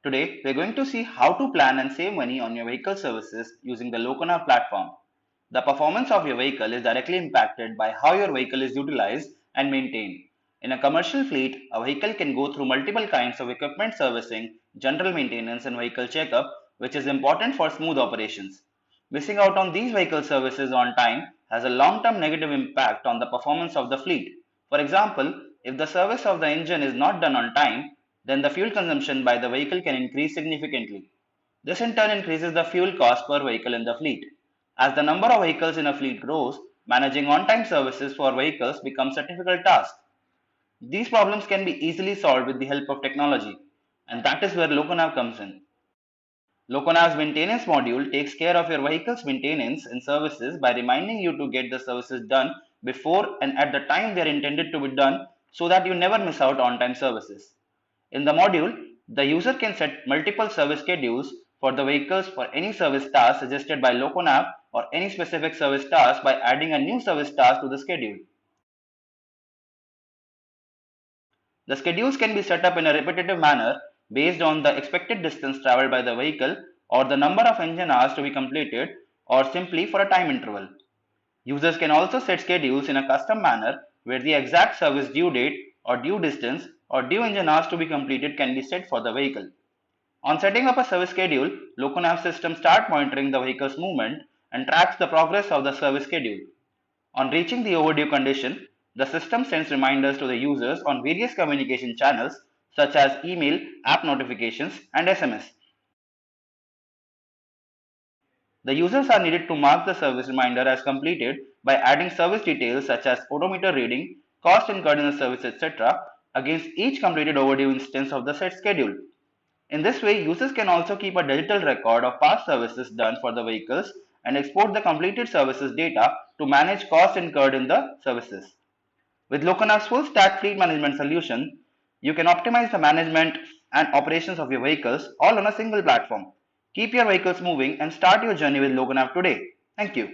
Today, we're going to see how to plan and save money on your vehicle services using the LocoNav platform. The performance of your vehicle is directly impacted by how your vehicle is utilized and maintained. In a commercial fleet, a vehicle can go through multiple kinds of equipment servicing, general maintenance, and vehicle checkup, which is important for smooth operations. Missing out on these vehicle services on time has a long-term negative impact on the performance of the fleet. For example, if the service of the engine is not done on time, then the fuel consumption by the vehicle can increase significantly. This in turn increases the fuel cost per vehicle in the fleet. As the number of vehicles in a fleet grows, managing on-time services for vehicles becomes a difficult task. These problems can be easily solved with the help of technology, and that is where LocoNav comes in. LocoNav's maintenance module takes care of your vehicle's maintenance and services by reminding you to get the services done before and at the time they are intended to be done so that you never miss out on time services. In the module, the user can set multiple service schedules for the vehicles for any service task suggested by LocoNav or any specific service task by adding a new service task to the schedule. The schedules can be set up in a repetitive manner based on the expected distance traveled by the vehicle or the number of engine hours to be completed or simply for a time interval. Users can also set schedules in a custom manner where the exact service due date or due distance or due engine hours to be completed can be set for the vehicle. On setting up a service schedule, LocoNav system starts monitoring the vehicle's movement and tracks the progress of the service schedule. On reaching the overdue condition, the system sends reminders to the users on various communication channels such as email, app notifications, and SMS. The users are needed to mark the service reminder as completed by adding service details such as odometer reading, cost incurred in the service, etc. against each completed overdue instance of the set schedule. In this way, users can also keep a digital record of past services done for the vehicles and export the completed services data to manage costs incurred in the services. With LocoNav's full stack fleet management solution, you can optimize the management and operations of your vehicles all on a single platform. Keep your vehicles moving and start your journey with LocoNav today. Thank you.